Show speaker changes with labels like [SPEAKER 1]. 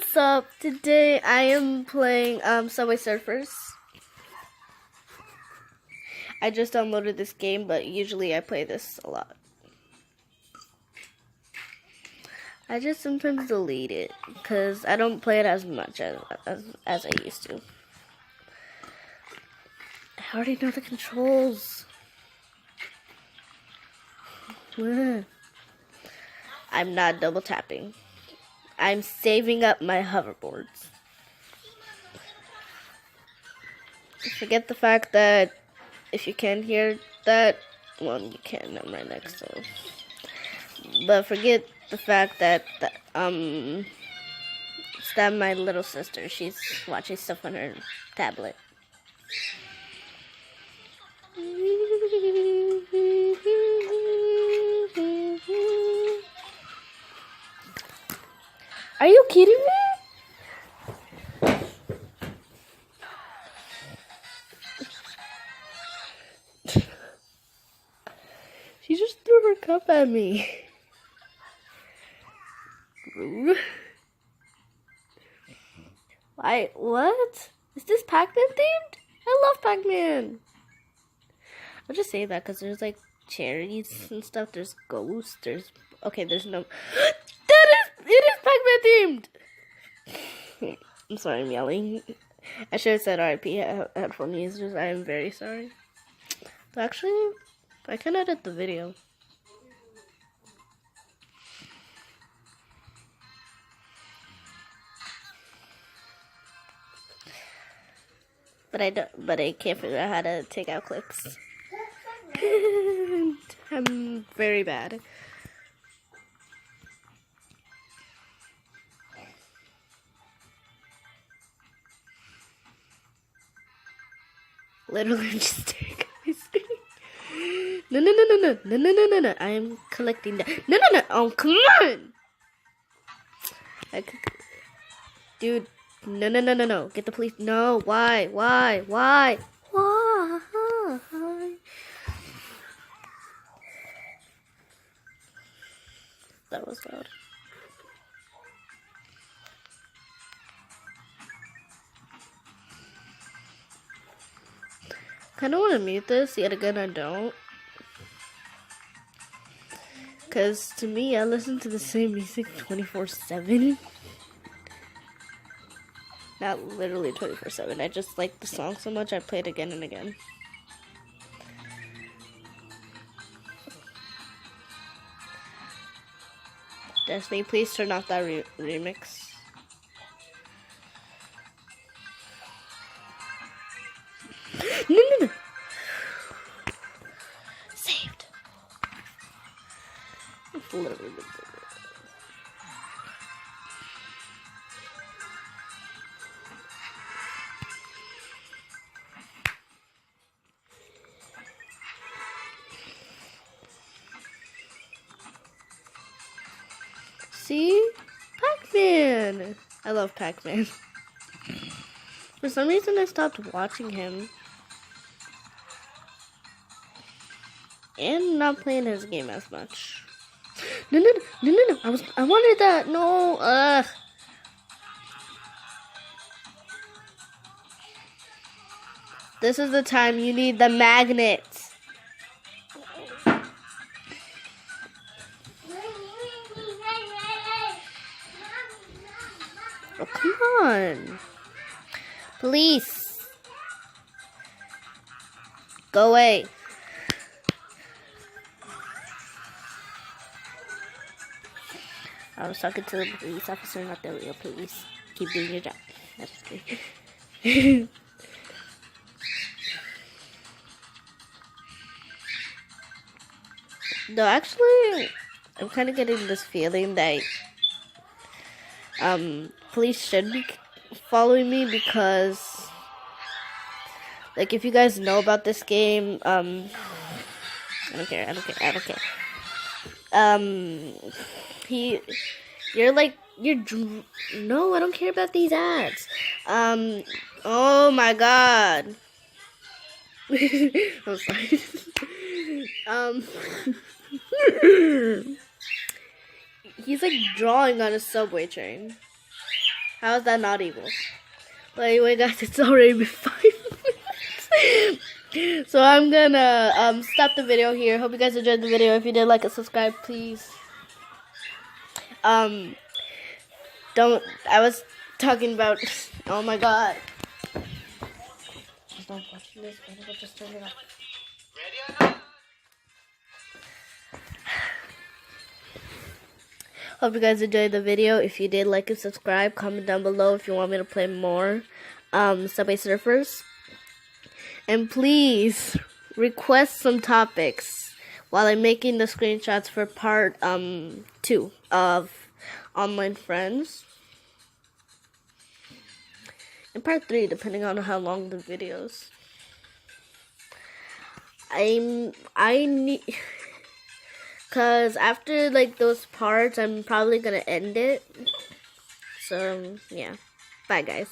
[SPEAKER 1] what's up? Today I am playing Subway Surfers. I just downloaded this game, but usually I play this a lot. I just sometimes delete it because I don't play it as much as I used to. I already know the controls. I'm not double tapping. I'm saving up my hoverboards. Forget the fact that if you can't hear that, well, you can. I'm right next to it. But forget the fact that it's that my little sister. She's watching stuff on her tablet. Are you kidding me? She just threw her cup at me. Rude. Why? What? Is this Pac-Man themed? I love Pac-Man. I'll just say that because there's like cherries and stuff. There's ghosts. There's no. It is Pac-Man themed. I'm sorry, I'm yelling. I should have said RIP headphone users. I am very sorry. But actually, I can edit the video. But I can't figure out how to take out clips. I'm very bad. Literally just take my screen. No. I am collecting that. No. Oh, come on. Dude. No. Get the police. No. Why? That was loud. I kind of want to mute this, yet again I don't. Because to me, I listen to the same music 24/7. Not literally 24/7. I just like the song so much I play it again and again. Destiny, please turn off that remix. No. Saved. It's literally good. See? Pac-Man! I love Pac-Man. For some reason, I stopped watching him. And not playing his game as much. No. I wanted that. No. Ugh. This is the time you need the magnets. Oh, come on. Police. Go away. I was talking to the police officer, not the real police. Keep doing your job. That's great. No, actually, I'm kind of getting this feeling that police should be following me because, like, if you guys know about this game, I don't care. No, I don't care about these ads. Oh my god. I'm sorry. He's like drawing on a subway train. How is that not evil? But anyway, guys, it's already been 5 minutes. So I'm gonna stop the video here. Hope you guys enjoyed the video. If you did, like and subscribe, please. Don't. I was talking about. Oh my god. Just don't watch this. Just turn it off. Ready or not? Hope you guys enjoyed the video. If you did, like and subscribe. Comment down below if you want me to play more Subway Surfers. And please request some topics while I'm making the screenshots for part 2 of Online Friends. And part 3, depending on how long the videos. I need, cause after like those parts, I'm probably gonna end it. So yeah, bye guys.